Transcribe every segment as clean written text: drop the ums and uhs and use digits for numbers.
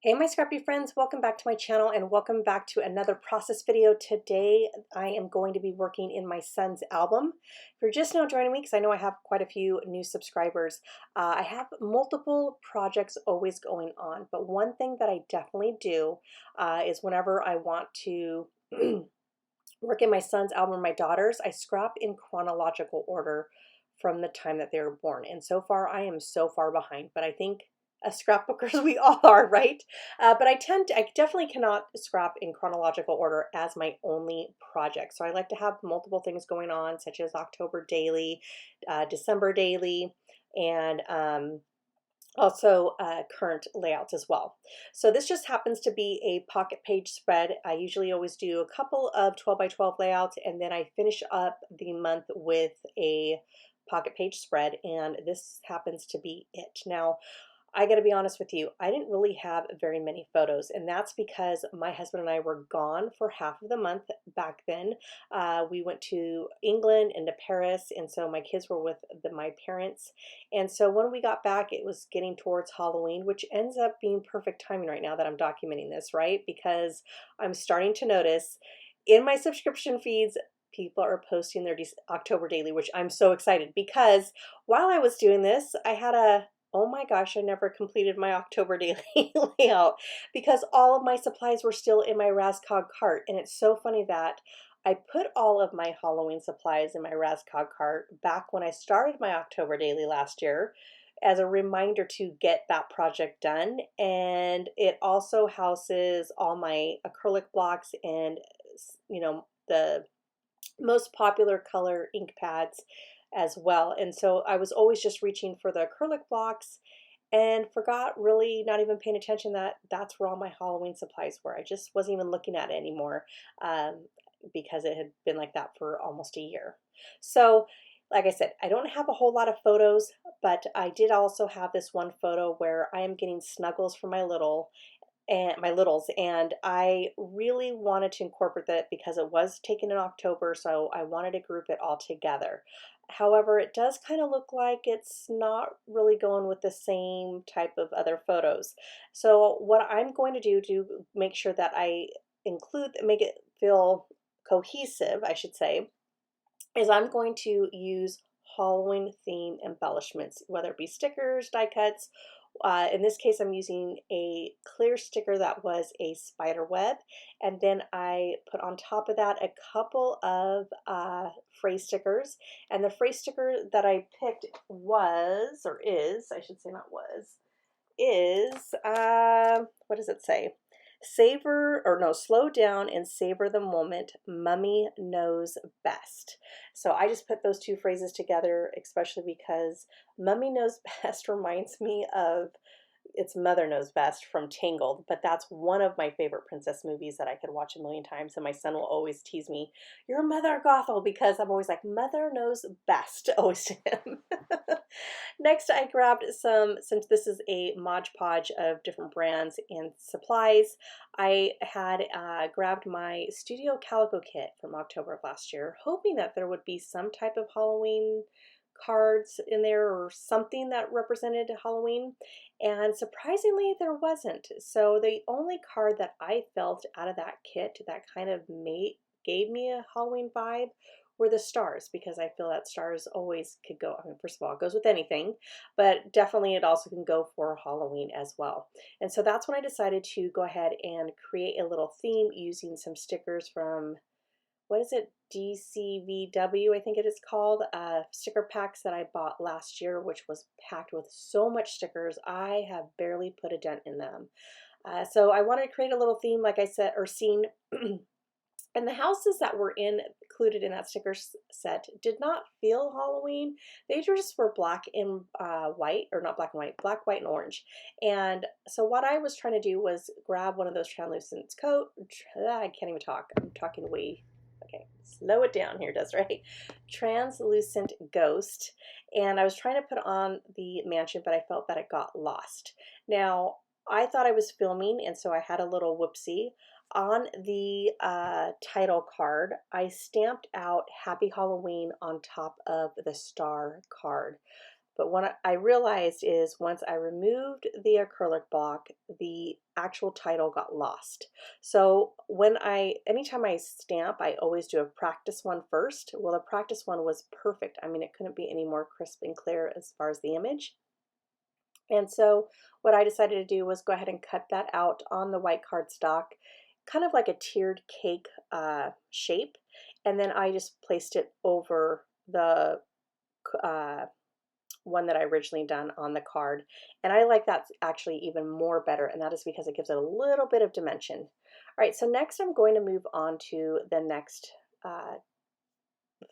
Hey my scrappy friends, welcome back to my channel and welcome back to another process video. Today I am going to be working in my son's album. If you're just now joining me, because I know I have quite a few new subscribers, I have multiple projects always going on, but one thing that I definitely do is whenever I want to work in my son's album or my daughter's, I scrap in chronological order from the time that they were born. And so far, I am so far behind, but I think as scrapbookers, we all are, right? But I definitely cannot scrap in chronological order as my only project. So I like to have multiple things going on, such as October daily, December daily, and also current layouts as well. So this just happens to be a pocket page spread. I usually always do a couple of 12 by 12 layouts, and then I finish up the month with a pocket page spread, and this happens to be it. Now, I got to be honest with you, I didn't really have very many photos, and that's because my husband and I were gone for half of the month back then. We went to England and to Paris, and so my kids were with my parents. And so when we got back, it was getting towards Halloween, which ends up being perfect timing right now that I'm documenting this, right? Because I'm starting to notice in my subscription feeds, people are posting their October daily, which I'm so excited because while I was doing this, I had a oh my gosh, I never completed my October daily layout because all of my supplies were still in my Rascog cart. And it's so funny that I put all of my Halloween supplies in my Rascog cart back when I started my October daily last year as a reminder to get that project done. And it also houses all my acrylic blocks and, the most popular color ink pads as well. And so I was always just reaching for the acrylic blocks and forgot, really not even paying attention that that's where all my Halloween supplies were. I just wasn't even looking at it anymore because it had been like that for almost a year. So like I said, I don't have a whole lot of photos, but I did also have this one photo where I am getting snuggles for my littles, and I really wanted to incorporate that because it was taken in October, so I wanted to group it all together. However, it does kind of look like it's not really going with the same type of other photos. So what I'm going to do to make sure that I make it feel cohesive, I should say, is I'm going to use Halloween theme embellishments, whether it be stickers, die cuts. In this case, I'm using a clear sticker that was a spider web, and then I put on top of that a couple of phrase stickers. And the phrase sticker that I picked was, or is, I should say not was, is, what does it say? Savor, or no, slow down and savor the moment. Mummy knows best. So I just put those two phrases together, especially because Mummy knows best reminds me of it's Mother Knows Best from Tangled, but that's one of my favorite princess movies that I could watch a million times. And my son will always tease me, "You're Mother Gothel," because I'm always like, "Mother knows best," always to him. Next, I grabbed some, since this is a Mod Podge of different brands and supplies, I had grabbed my Studio Calico kit from October of last year, hoping that there would be some type of Halloween cards in there or something that represented Halloween, and surprisingly there wasn't. So the only card that I felt out of that kit that kind of gave me a Halloween vibe were the stars, because I feel that stars always could go, I mean, first of all, it goes with anything, but definitely it also can go for Halloween as well. And so that's when I decided to go ahead and create a little theme using some stickers from, what is it, DCVW, I think it is called, sticker packs that I bought last year, which was packed with so much stickers. I have barely put a dent in them. So I wanted to create a little theme, like I said, or scene. And the houses that were included in that sticker set did not feel Halloween. They just were black and white, or not black and white, black, white, and orange. And so what I was trying to do was grab one of those translucent I can't even talk. I'm talking way. Okay, slow it down here, Desiree. Translucent Ghost. And I was trying to put on the mansion, but I felt that it got lost. Now, I thought I was filming, and so I had a little whoopsie. On the title card, I stamped out Happy Halloween on top of the star card. But what I realized is once I removed the acrylic block, the actual title got lost. So anytime I stamp, I always do a practice one first. Well, the practice one was perfect. I mean, it couldn't be any more crisp and clear as far as the image. And so what I decided to do was go ahead and cut that out on the white cardstock, kind of like a tiered cake shape. And then I just placed it over the uh, one that I originally done on the card. And I like that actually even more better, and that is because it gives it a little bit of dimension. All right, so next I'm going to move on to the next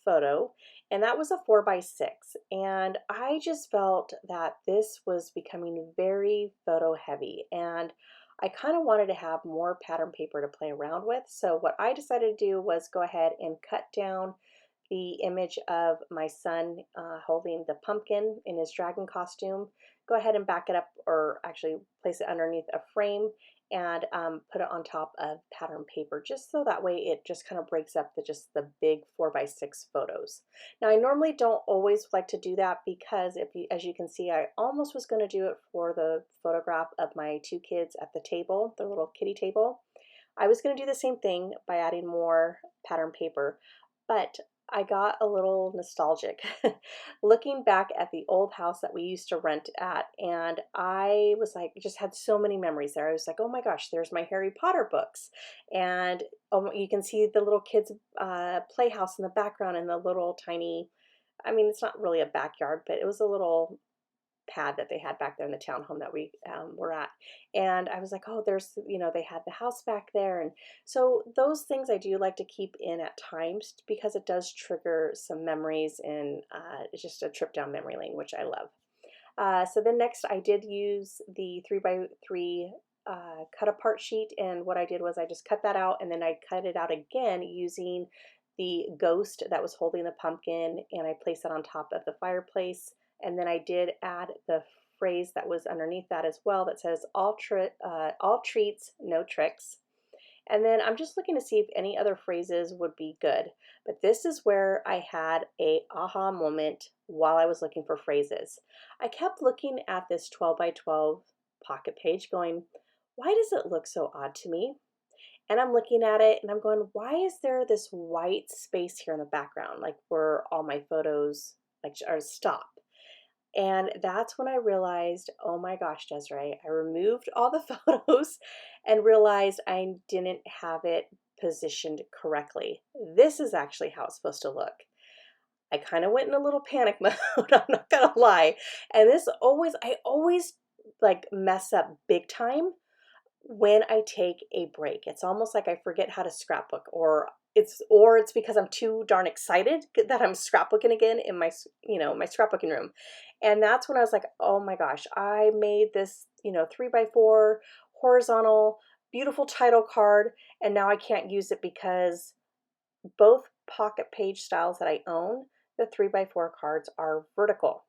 photo, and that was a 4x6. And I just felt that this was becoming very photo heavy, and I kind of wanted to have more pattern paper to play around with. So what I decided to do was go ahead and cut down the image of my son holding the pumpkin in his dragon costume. Go ahead and back it up, or actually place it underneath a frame, and put it on top of pattern paper, just so that way it just kind of breaks up just the big 4x6 photos. Now I normally don't always like to do that, because as you can see, I almost was going to do it for the photograph of my two kids at the table, the little kitty table. I was going to do the same thing by adding more pattern paper, but I got a little nostalgic looking back at the old house that we used to rent at, and I was like, just had so many memories there. I was like, oh my gosh, there's my Harry Potter books, and you can see the little kids' playhouse in the background, and the little tiny, I mean, it's not really a backyard, but it was a little pad that they had back there in the townhome that we were at. And I was like, oh, there's, they had the house back there. And so those things I do like to keep in at times, because it does trigger some memories, and it's just a trip down memory lane, which I love. So then next I did use the 3x3 cut apart sheet, and what I did was I just cut that out, and then I cut it out again using the ghost that was holding the pumpkin, and I placed it on top of the fireplace. And then I did add the phrase that was underneath that as well, that says all treats, no tricks. And then I'm just looking to see if any other phrases would be good. But this is where I had a aha moment while I was looking for phrases. I kept looking at this 12x12 pocket page going, why does it look so odd to me? And I'm looking at it and I'm going, why is there this white space here in the background, like where all my photos like are stop? And that's when I realized, oh my gosh, Desiree, I removed all the photos and realized I didn't have it positioned correctly. This is actually how it's supposed to look. I kind of went in a little panic mode, I'm not gonna lie. And I always like mess up big time when I take a break. It's almost like I forget how to scrapbook, or it's because I'm too darn excited that I'm scrapbooking again in my my scrapbooking room. And that's when I was like, oh my gosh, I made this 3x4 horizontal beautiful title card, and now I can't use it because both pocket page styles that I own, the 3x4 cards are vertical.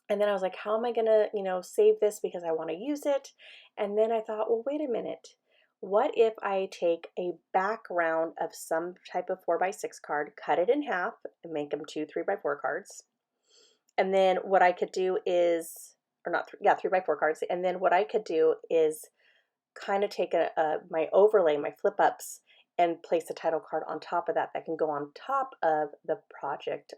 And then I was like, how am I going to, save this because I want to use it? And then I thought, well, wait a minute. What if I take a background of some type of 4x6 card, cut it in half, and make them two 3x4 cards? And then what I could do is, or not, yeah, 3x4 cards. And then what I could do is kind of take my overlay, my flip ups, and place the title card on top of that can go on top of the project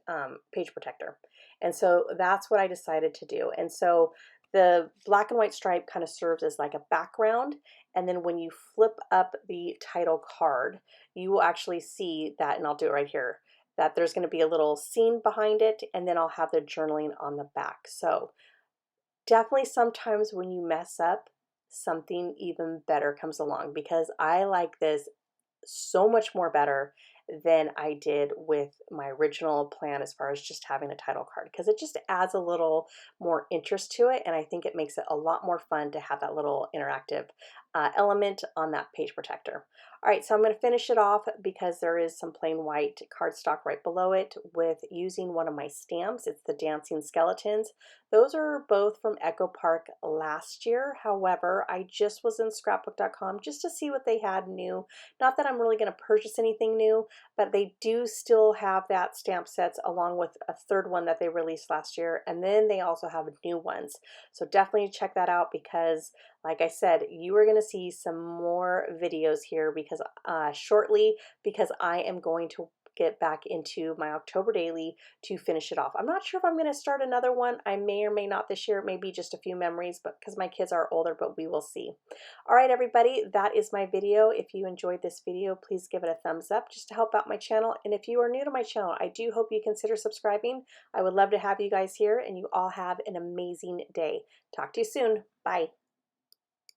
page protector. And so that's what I decided to do. And so the black and white stripe kind of serves as like a background. And then when you flip up the title card, you will actually see that, and I'll do it right here, that there's going to be a little scene behind it, and then I'll have the journaling on the back. So definitely sometimes when you mess up, something even better comes along, because I like this so much more better than I did with my original plan as far as just having a title card, because it just adds a little more interest to it, and I think it makes it a lot more fun to have that little interactive element on that page protector. All right, so I'm going to finish it off because there is some plain white cardstock right below it with using one of my stamps. It's the Dancing Skeletons. Those are both from Echo Park last year. However, I just was in scrapbook.com just to see what they had new. Not that I'm really going to purchase anything new, but they do still have that stamp sets along with a third one that they released last year. And then they also have new ones. So definitely check that out because like I said, you are going to see some more videos here because shortly because I am going to get back into my October daily to finish it off. I'm not sure if I'm going to start another one. I may or may not this year. It may be just a few memories, but because my kids are older, but we will see. All right, everybody, that is my video. If you enjoyed this video, please give it a thumbs up just to help out my channel. And if you are new to my channel, I do hope you consider subscribing. I would love to have you guys here, and you all have an amazing day. Talk to you soon. Bye.